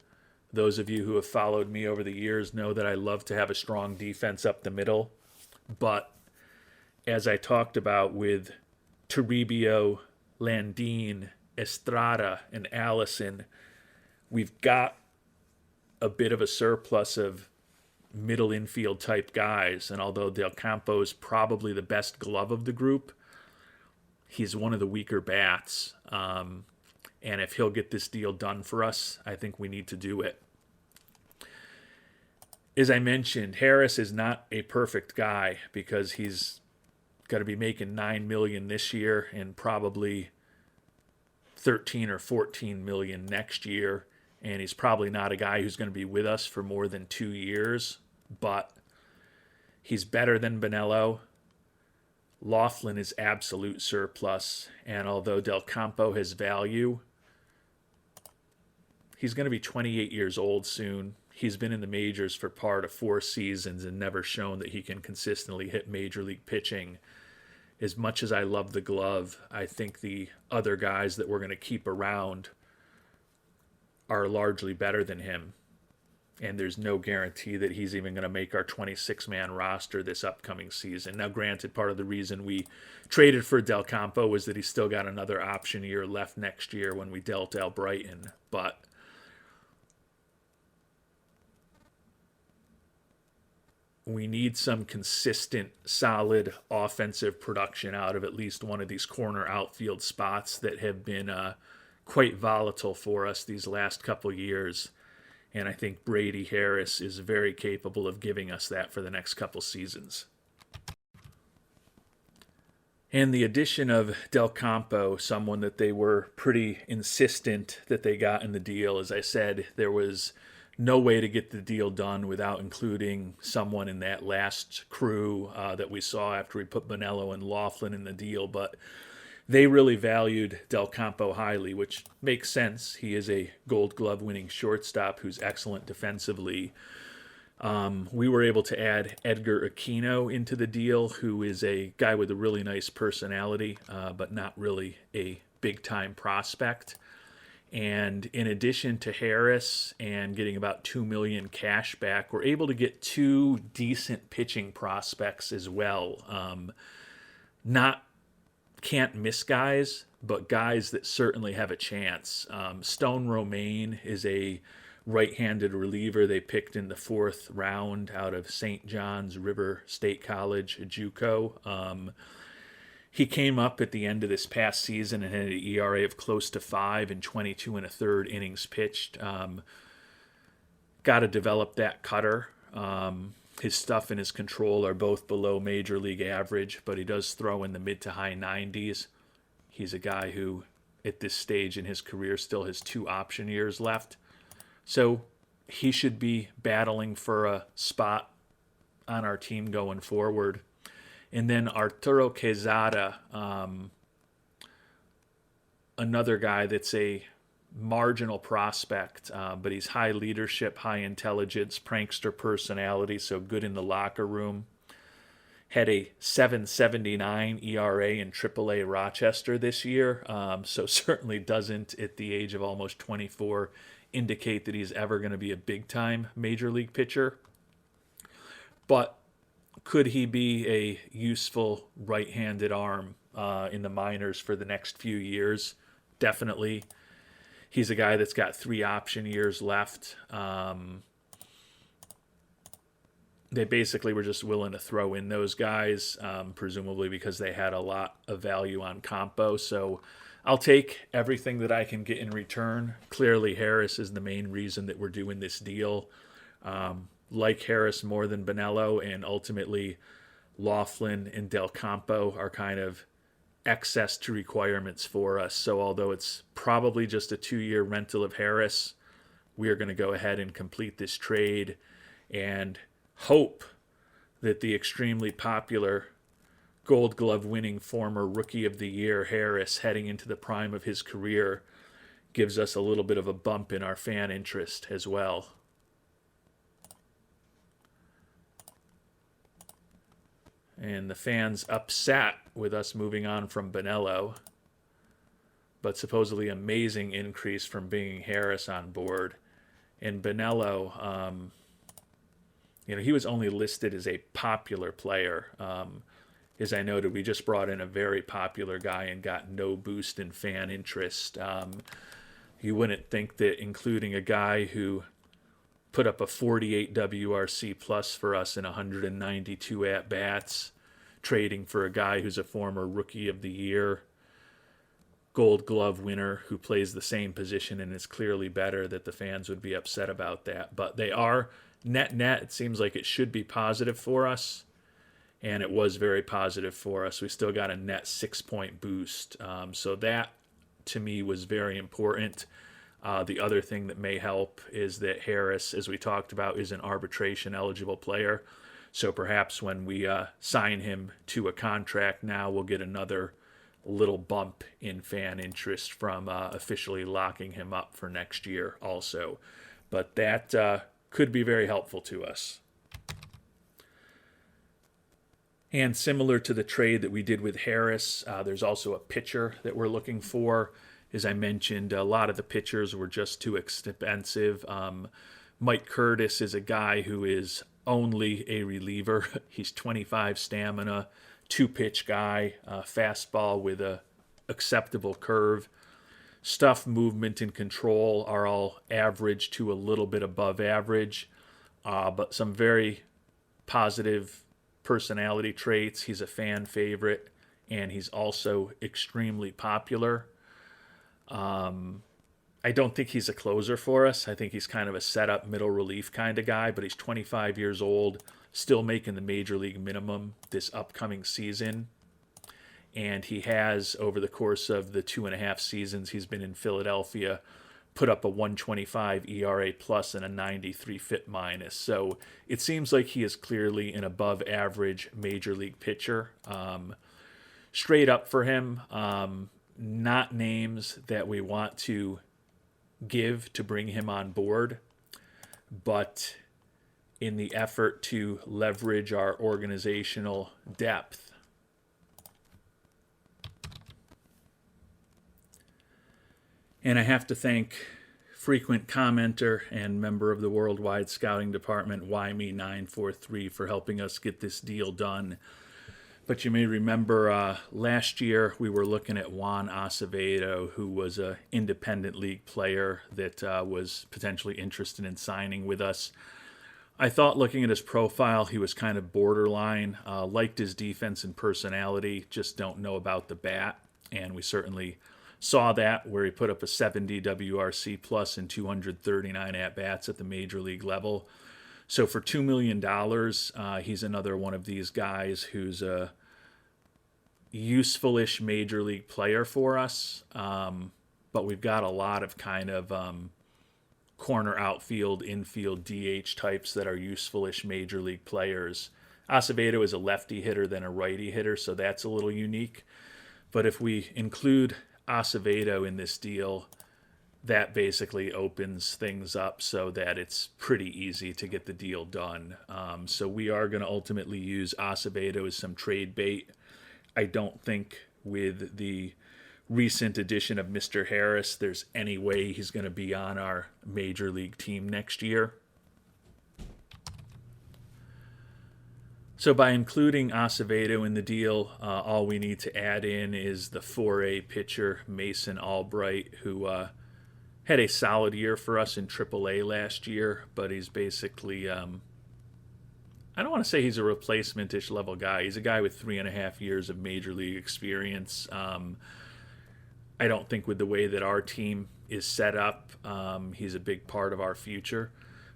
Those of you who have followed me over the years know that I love to have a strong defense up the middle, but as I talked about with Toribio, Landine, Estrada, and Allison, we've got a bit of a surplus of middle infield type guys. And although Del Campo is probably the best glove of the group, he's one of the weaker bats. And if he'll get this deal done for us, I think we need to do it. As I mentioned, Harris is not a perfect guy because he's got to be making $9 million this year and probably $13 or $14 million next year. And he's probably not a guy who's going to be with us for more than 2 years, but he's better than Bonello. Laughlin is absolute surplus, and although Del Campo has value, he's going to be 28 years old soon. He's been in the majors for part of 4 seasons and never shown that he can consistently hit major league pitching. As much as I love the glove, I think the other guys that we're going to keep around are largely better than him. And there's no guarantee that he's even going to make our 26-man roster this upcoming season. Now, granted, part of the reason we traded for Del Campo was that he's still got another option year left next year when we dealt Al Brighton. But we need some consistent, solid offensive production out of at least one of these corner outfield spots that have been quite volatile for us these last couple years. And I think Brady Harris is very capable of giving us that for the next couple seasons. And the addition of Del Campo, someone that they were pretty insistent that they got in the deal. As I said, there was no way to get the deal done without including someone in that last crew that we saw after we put Bonello and Laughlin in the deal. But they really valued Del Campo highly, which makes sense. He is a Gold Glove winning shortstop who's excellent defensively. We were able to add Edgar Aquino into the deal, who is a guy with a really nice personality, but not really a big-time prospect. And in addition to Harris and getting about $2 million cash back, we're able to get 2 decent pitching prospects as well. Not can't miss guys, but guys that certainly have a chance. Stone Romaine is a right-handed reliever they picked in the 4th round out of St. John's River State College, JUCO. He came up at the end of this past season and had an ERA of close to 5 and 22 1/3 innings pitched. Got to develop that cutter. His stuff and his control are both below major league average, but he does throw in the mid to high 90s. He's a guy who, at this stage in his career, still has 2 option years left. So he should be battling for a spot on our team going forward. And then Arturo Quezada, another guy that's a marginal prospect, but he's high leadership, high intelligence, prankster personality, so good in the locker room. had a 7.79 ERA in AAA Rochester this year, so certainly doesn't, at the age of almost 24, indicate that he's ever going to be a big-time major league pitcher. But could he be a useful right-handed arm in the minors for the next few years? Definitely. He's a guy that's got 3 option years left. They basically were just willing to throw in those guys, presumably because they had a lot of value on Compo. So I'll take everything that I can get in return. Clearly, Harris is the main reason that we're doing this deal. Like Harris more than Bonello, and ultimately Laughlin and Del Campo are kind of excess to requirements for us. So although it's probably just a 2-year rental of Harris, we are going to go ahead and complete this trade and hope that the extremely popular Gold Glove winning former Rookie of the Year Harris, heading into the prime of his career, gives us a little bit of a bump in our fan interest as well. And the fans upset with us moving on from Bonello, but supposedly amazing increase from bringing Harris on board. And Bonello, he was only listed as a popular player. As I noted, we just brought in a very popular guy and got no boost in fan interest. You wouldn't think that including a guy who put up a 48 WRC plus for us in 192 at-bats, trading for a guy who's a former Rookie of the Year, Gold Glove winner who plays the same position and is clearly better, that the fans would be upset about that. But they are net, it seems like it should be positive for us, and it was very positive for us. We still got a net 6-point boost. So that, to me, was very important. The other thing that may help is that Harris, as we talked about, is an arbitration-eligible player. So perhaps when we sign him to a contract now, we'll get another little bump in fan interest from officially locking him up for next year also. But that could be very helpful to us. And similar to the trade that we did with Harris, there's also a pitcher that we're looking for. As I mentioned, a lot of the pitchers were just too expensive. Mike Curtis is a guy who is only a reliever. He's 25 stamina, 2-pitch guy, fastball with a acceptable curve. Stuff, movement, and control are all average to a little bit above average, but some very positive personality traits. He's a fan favorite, and he's also extremely popular. I don't think he's a closer for us. I think he's kind of a setup, middle relief kind of guy, but he's 25 years old, still making the major league minimum this upcoming season. And he has, over the course of the 2.5 seasons he's been in Philadelphia, put up a 125 ERA plus and a 93 FIP minus. So it seems like he is clearly an above average major league pitcher. Straight up for him, not names that we want to give to bring him on board, but in the effort to leverage our organizational depth. And I have to thank frequent commenter and member of the Worldwide Scouting Department, YME943, for helping us get this deal done. But you may remember last year we were looking at Juan Acevedo, who was an independent league player that was potentially interested in signing with us. I thought, looking at his profile, he was kind of borderline. Liked his defense and personality, just don't know about the bat. And we certainly saw that, where he put up a 70 WRC plus and 239 at-bats at the major league level. So for $2 million, he's another one of these guys who's a useful-ish major league player for us. But we've got a lot of kind of corner outfield, infield DH types that are useful-ish major league players. Acevedo is a lefty hitter than a righty hitter, so that's a little unique. But if we include Acevedo in this deal, that basically opens things up so that it's pretty easy to get the deal done. So we are going to ultimately use Acevedo as some trade bait. I don't think with the recent addition of Mr. Harris, there's any way he's going to be on our major league team next year. So by including Acevedo in the deal, all we need to add in is the 4A pitcher Mason Albright, who had a solid year for us in AAA last year, but he's basically, I don't want to say he's a replacement-ish level guy. He's a guy with 3.5 years of major league experience. I don't think with the way that our team is set up, he's a big part of our future,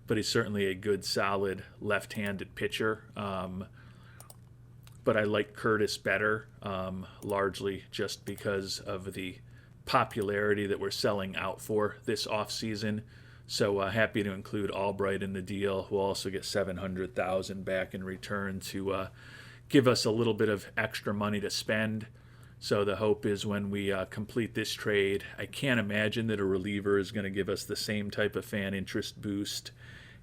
but he's certainly a good, solid left-handed pitcher. But I like Curtis better, largely just because of the popularity that we're selling out for this offseason. So happy to include Albright in the deal. We'll also get $700,000 back in return to give us a little bit of extra money to spend. So the hope is when we complete this trade, I can't imagine that a reliever is going to give us the same type of fan interest boost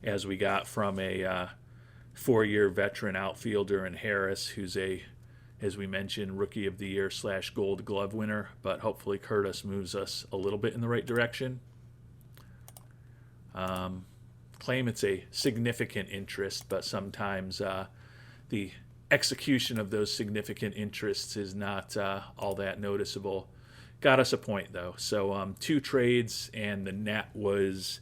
as we got from a 4-year veteran outfielder in Harris, who's a, as we mentioned, Rookie of the Year / Gold Glove winner. But hopefully Curtis moves us a little bit in the right direction. Claim it's a significant interest, but sometimes the execution of those significant interests is not all that noticeable. Got us a point, though. So 2 trades, and the net was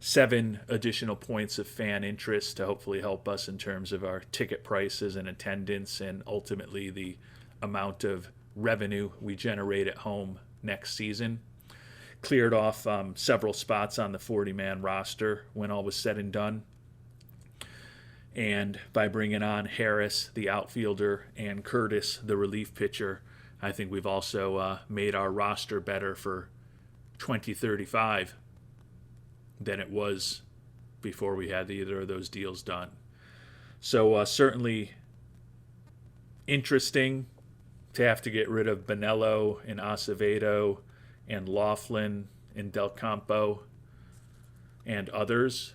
7 additional points of fan interest to hopefully help us in terms of our ticket prices and attendance, and ultimately the amount of revenue we generate at home next season. Cleared off several spots on the 40-man roster when all was said and done. And by bringing on Harris, the outfielder, and Curtis, the relief pitcher, I think we've also made our roster better for 2035 than it was before we had either of those deals done. So certainly interesting to have to get rid of Bonello and Acevedo and Laughlin and Del Campo and others.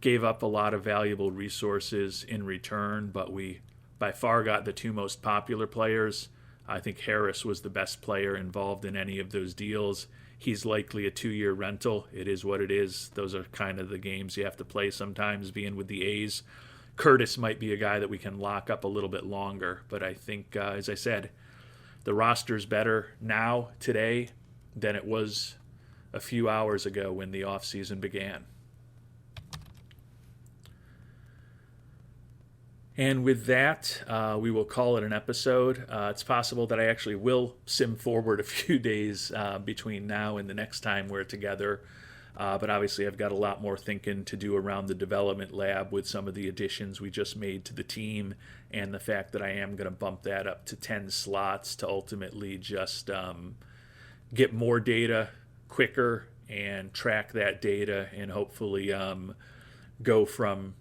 Gave up a lot of valuable resources in return, but we by far got the 2 most popular players. I think Harris was the best player involved in any of those deals. He's likely a 2-year rental. It is what it is. Those are kind of the games you have to play sometimes, being with the A's. Curtis might be a guy that we can lock up a little bit longer, but I think, as I said, the roster's better now, today, than it was a few hours ago when the offseason began. And with that, we will call it an episode. It's possible that I actually will sim forward a few days between now and the next time we're together. But obviously I've got a lot more thinking to do around the development lab with some of the additions we just made to the team, and the fact that I am going to bump that up to 10 slots to ultimately just get more data quicker and track that data, and hopefully go from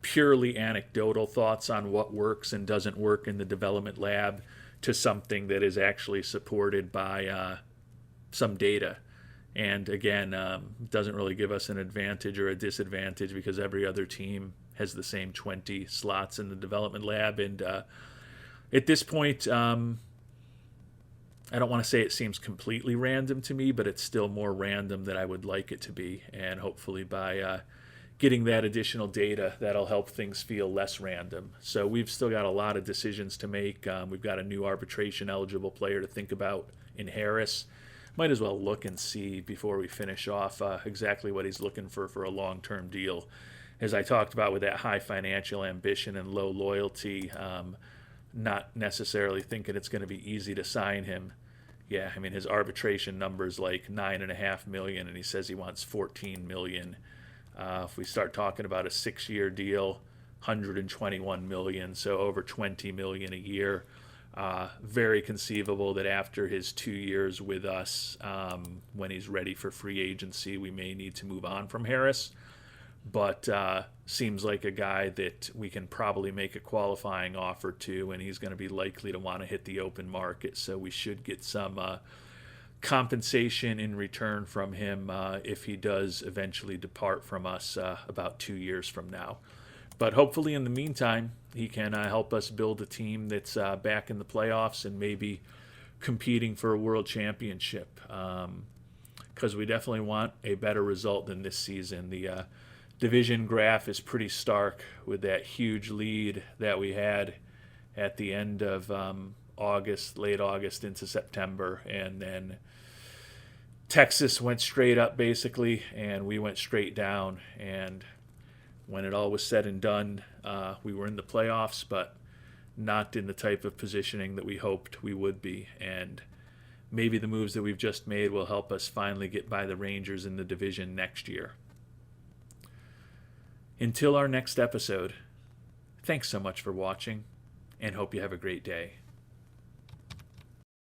purely anecdotal thoughts on what works and doesn't work in the development lab to something that is actually supported by some data. And again, doesn't really give us an advantage or a disadvantage because every other team has the same 20 slots in the development lab. And at this point, I don't want to say it seems completely random to me, but it's still more random than I would like it to be. And hopefully by getting that additional data, that'll help things feel less random. So we've still got a lot of decisions to make. We've got a new arbitration eligible player to think about in Harris. Might as well look and see before we finish off exactly what he's looking for a long-term deal. As I talked about with that high financial ambition and low loyalty, not necessarily thinking it's going to be easy to sign him. Yeah, I mean, his arbitration number's like $9.5 million, and he says he wants $14 million. If we start talking about a 6-year deal, $121 million, so over $20 million a year. Very conceivable that after his 2 years with us, when he's ready for free agency, we may need to move on from Harris. But seems like a guy that we can probably make a qualifying offer to, and he's going to be likely to want to hit the open market. So we should get some compensation in return from him if he does eventually depart from us about 2 years from now. But hopefully, in the meantime, he can help us build a team that's back in the playoffs and maybe competing for a world championship. Because we definitely want a better result than this season. The division graph is pretty stark with that huge lead that we had at the end of late August into September, and then Texas went straight up basically, and we went straight down. And when it all was said and done, we were in the playoffs, but not in the type of positioning that we hoped we would be. And maybe the moves that we've just made will help us finally get by the Rangers in the division next year. Until our next episode, thanks so much for watching, and hope you have a great day.